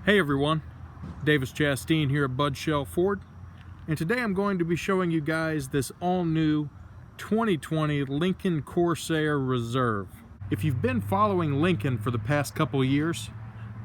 Hey everyone, Davis Chastain here at Bud Shell Ford, and today I'm going to be showing you guys this all-new 2020 Lincoln Corsair Reserve. If you've been following Lincoln for the past couple years,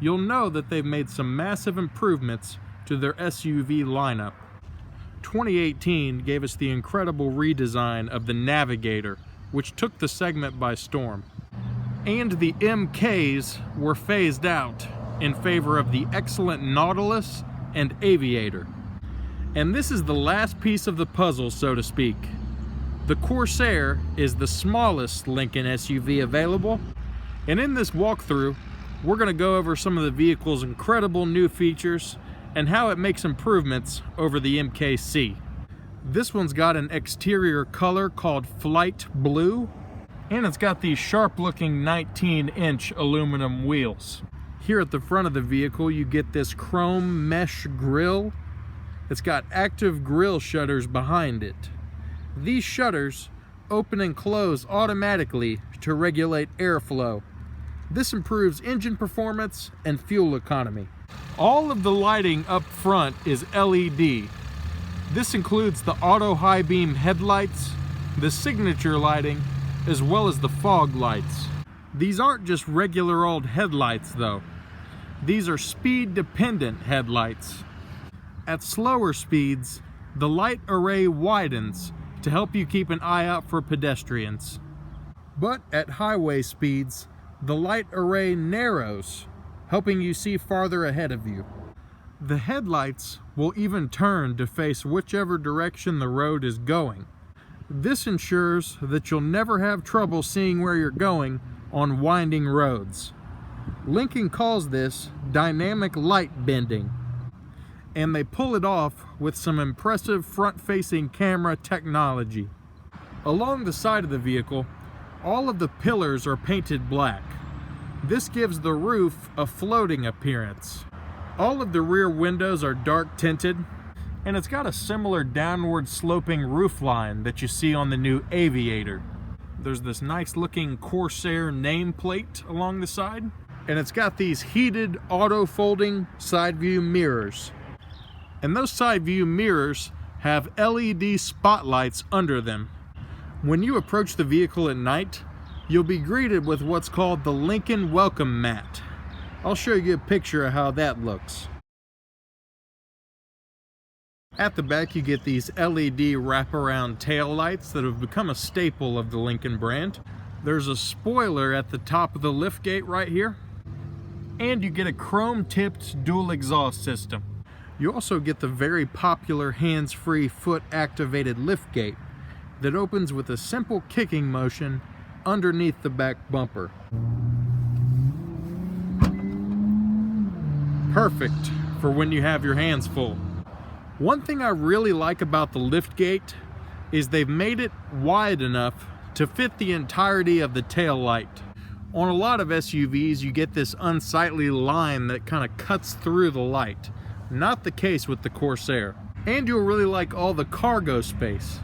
you'll know that they've made some massive improvements to their SUV lineup. 2018 gave us the incredible redesign of the Navigator, which took the segment by storm. And the MKs were phased out in favor of the excellent Nautilus and Aviator. And this is the last piece of the puzzle, so to speak. The Corsair is the smallest Lincoln SUV available, and in this walkthrough, we're going to go over some of the vehicle's incredible new features and how it makes improvements over the MKC. This one's got an exterior color called Flight Blue, and it's got these sharp-looking 19-inch aluminum wheels. Here at the front of the vehicle, you get this chrome mesh grille. It's got active grille shutters behind it. These shutters open and close automatically to regulate airflow. This improves engine performance and fuel economy. All of the lighting up front is LED. This includes the auto high beam headlights, the signature lighting, as well as the fog lights. These aren't just regular old headlights though. These are speed-dependent headlights. At slower speeds, the light array widens to help you keep an eye out for pedestrians. But at highway speeds, the light array narrows, helping you see farther ahead of you. The headlights will even turn to face whichever direction the road is going. This ensures that you'll never have trouble seeing where you're going on winding roads. Lincoln calls this dynamic light bending, and they pull it off with some impressive front-facing camera technology. Along the side of the vehicle, all of the pillars are painted black. This gives the roof a floating appearance. All of the rear windows are dark tinted, and it's got a similar downward sloping roofline that you see on the new Aviator. There's this nice looking Corsair nameplate along the side, and it's got these heated auto folding side view mirrors. And those side view mirrors have LED spotlights under them. When you approach the vehicle at night, you'll be greeted with what's called the Lincoln Welcome Mat. I'll show you a picture of how that looks. At the back you get these LED wraparound tail lights that have become a staple of the Lincoln brand. There's a spoiler at the top of the liftgate right here. And you get a chrome-tipped dual exhaust system. You also get the very popular hands-free foot-activated liftgate that opens with a simple kicking motion underneath the back bumper. Perfect for when you have your hands full. One thing I really like about the liftgate is they've made it wide enough to fit the entirety of the tail light. On a lot of SUVs, you get this unsightly line that kind of cuts through the light. Not the case with the Corsair. And you'll really like all the cargo space.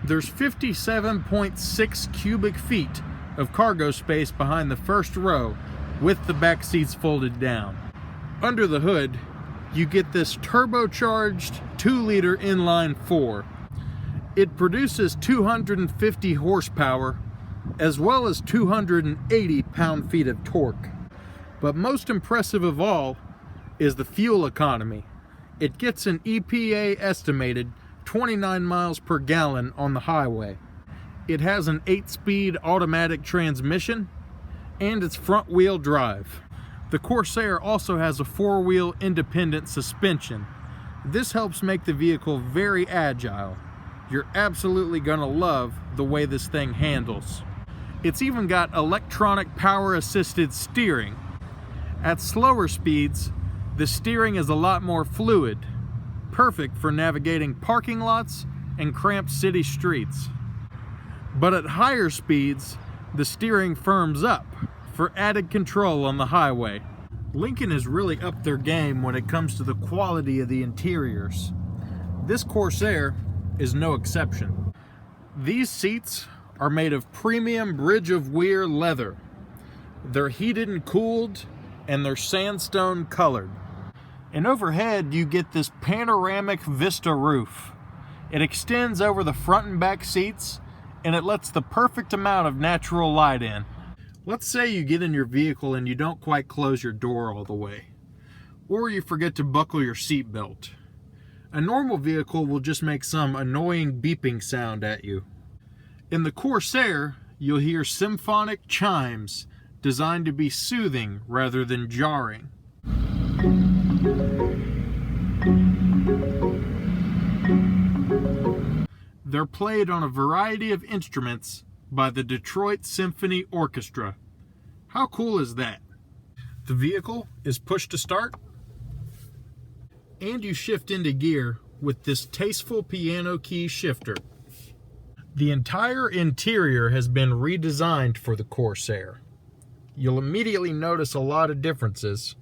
There's 57.6 cubic feet of cargo space behind the first row with the back seats folded down. Under the hood, you get this turbocharged 2-liter inline 4. It produces 250 horsepower as well as 280 pound-feet of torque. But most impressive of all is the fuel economy. It gets an EPA estimated 29 miles per gallon on the highway. It has an 8-speed automatic transmission, and it's front-wheel drive. The Corsair also has a 4-wheel independent suspension. This helps make the vehicle very agile. You're absolutely gonna love the way this thing handles. It's even got electronic power-assisted steering. At slower speeds, the steering is a lot more fluid, perfect for navigating parking lots and cramped city streets. But at higher speeds, the steering firms up for added control on the highway. Lincoln has really upped their game when it comes to the quality of the interiors. This Corsair is no exception. These seats are made of premium Bridge of Weir leather. They're heated and cooled, and they're sandstone colored. And overhead, you get this panoramic vista roof. It extends over the front and back seats, and it lets the perfect amount of natural light in. Let's say you get in your vehicle and you don't quite close your door all the way, or you forget to buckle your seatbelt. A normal vehicle will just make some annoying beeping sound at you. In the Corsair, you'll hear symphonic chimes designed to be soothing rather than jarring. They're played on a variety of instruments by the Detroit Symphony Orchestra. How cool is that? The vehicle is push to start, and you shift into gear with this tasteful piano key shifter. The entire interior has been redesigned for the Corsair. You'll immediately notice a lot of differences,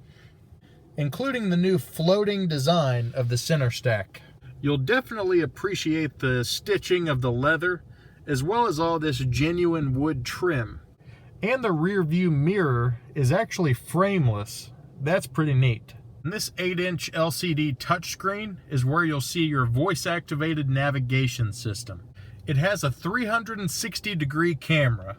including the new floating design of the center stack. You'll definitely appreciate the stitching of the leather, as well as all this genuine wood trim. And the rear view mirror is actually frameless. That's pretty neat. And this 8-inch LCD touchscreen is where you'll see your voice-activated navigation system. It has a 360-degree camera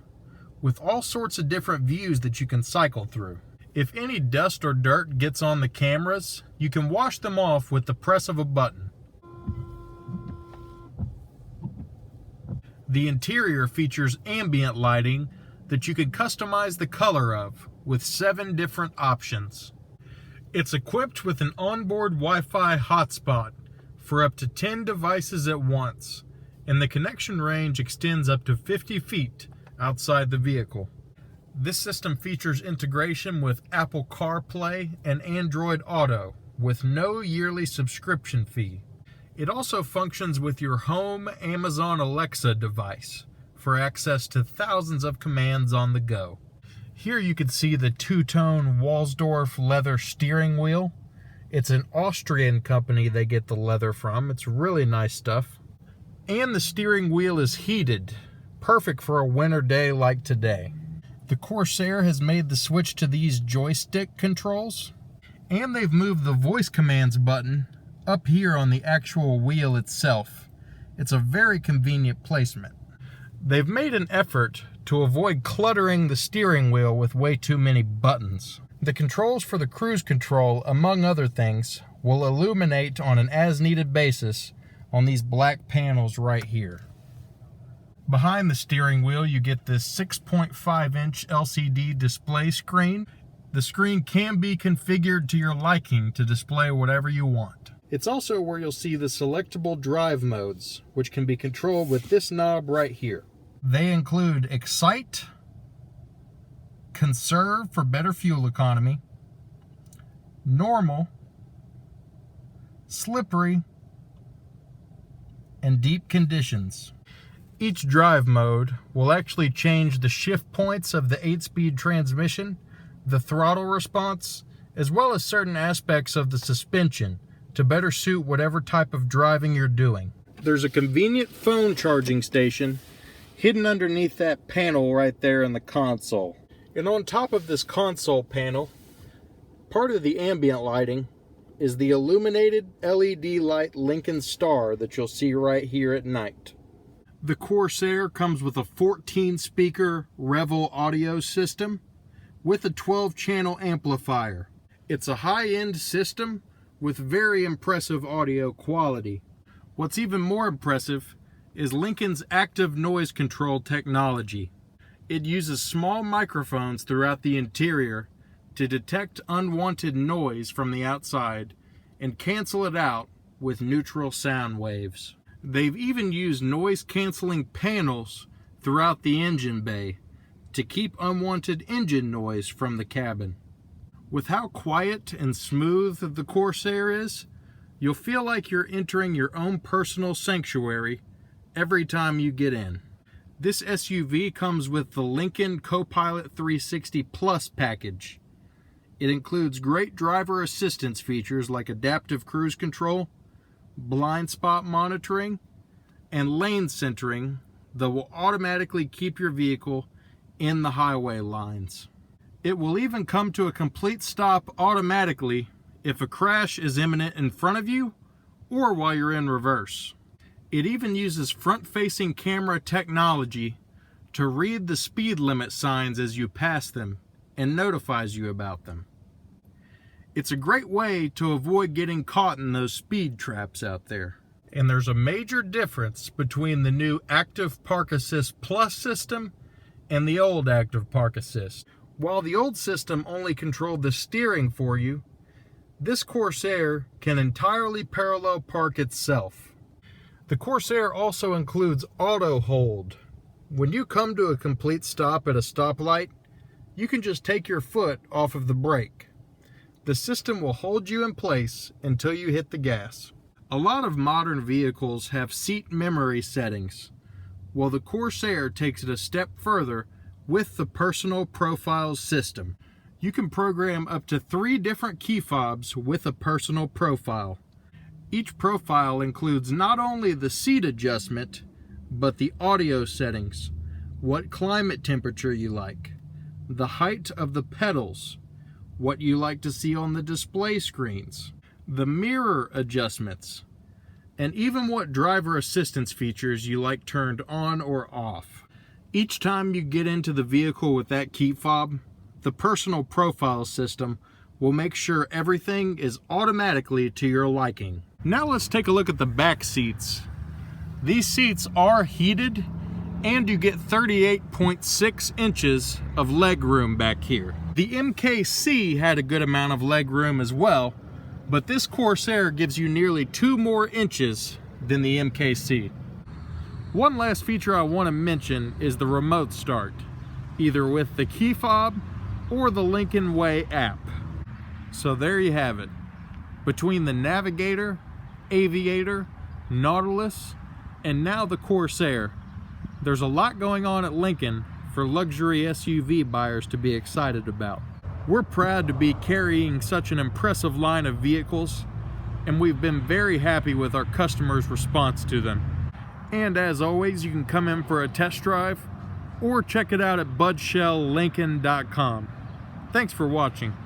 with all sorts of different views that you can cycle through. If any dust or dirt gets on the cameras, you can wash them off with the press of a button. The interior features ambient lighting that you can customize the color of with 7 different options. It's equipped with an onboard Wi-Fi hotspot for up to 10 devices at once, and the connection range extends up to 50 feet outside the vehicle. This system features integration with Apple CarPlay and Android Auto with no yearly subscription fee. It also functions with your home Amazon Alexa device for access to thousands of commands on the go. Here you can see the two-tone Walsdorf leather steering wheel. It's an Austrian company they get the leather from. It's really nice stuff. And the steering wheel is heated, perfect for a winter day like today. The Corsair has made the switch to these joystick controls, and they've moved the voice commands button up here on the actual wheel itself. It's a very convenient placement. They've made an effort to avoid cluttering the steering wheel with way too many buttons. The controls for the cruise control, among other things, will illuminate on an as-needed basis on these black panels right here. Behind the steering wheel, you get this 6.5-inch LCD display screen. The screen can be configured to your liking to display whatever you want. It's also where you'll see the selectable drive modes, which can be controlled with this knob right here. They include Excite, Conserve for better fuel economy, Normal, Slippery, and Deep Conditions. Each drive mode will actually change the shift points of the 8-speed transmission, the throttle response, as well as certain aspects of the suspension to better suit whatever type of driving you're doing. There's a convenient phone charging station hidden underneath that panel right there in the console. And on top of this console panel, part of the ambient lighting is the illuminated LED light Lincoln Star that you'll see right here at night. The Corsair comes with a 14-speaker Revel audio system with a 12-channel amplifier. It's a high-end system with very impressive audio quality. What's even more impressive is Lincoln's active noise control technology. It uses small microphones throughout the interior to detect unwanted noise from the outside and cancel it out with neutral sound waves. They've even used noise-canceling panels throughout the engine bay to keep unwanted engine noise from the cabin. With how quiet and smooth the Corsair is, you'll feel like you're entering your own personal sanctuary every time you get in. This SUV comes with the Lincoln Copilot 360 Plus package. It includes great driver assistance features like adaptive cruise control, blind spot monitoring, and lane centering that will automatically keep your vehicle in the highway lines. It will even come to a complete stop automatically if a crash is imminent in front of you or while you're in reverse. It even uses front-facing camera technology to read the speed limit signs as you pass them and notifies you about them. It's a great way to avoid getting caught in those speed traps out there. And there's a major difference between the new Active Park Assist Plus system and the old Active Park Assist. While the old system only controlled the steering for you, this Corsair can entirely parallel park itself. The Corsair also includes auto hold. When you come to a complete stop at a stoplight, you can just take your foot off of the brake. The system will hold you in place until you hit the gas. A lot of modern vehicles have seat memory settings. Well, the Corsair takes it a step further with the personal profiles system. You can program up to 3 different key fobs with a personal profile. Each profile includes not only the seat adjustment, but the audio settings, what climate temperature you like, the height of the pedals, what you like to see on the display screens, the mirror adjustments, and even what driver assistance features you like turned on or off. Each time you get into the vehicle with that key fob, the personal profile system will make sure everything is automatically to your liking. Now let's take a look at the back seats. These seats are heated, and you get 38.6 inches of leg room back here. The MKC had a good amount of leg room as well, but this Corsair gives you nearly 2 more inches than the MKC. One last feature I want to mention is the remote start, either with the key fob or the Lincoln Way app. So there you have it. Between the Navigator, Aviator, Nautilus, and now the Corsair, there's a lot going on at Lincoln for luxury SUV buyers to be excited about. We're proud to be carrying such an impressive line of vehicles, and we've been very happy with our customers' response to them. And as always, you can come in for a test drive or check it out at budshelllincoln.com. Thanks for watching.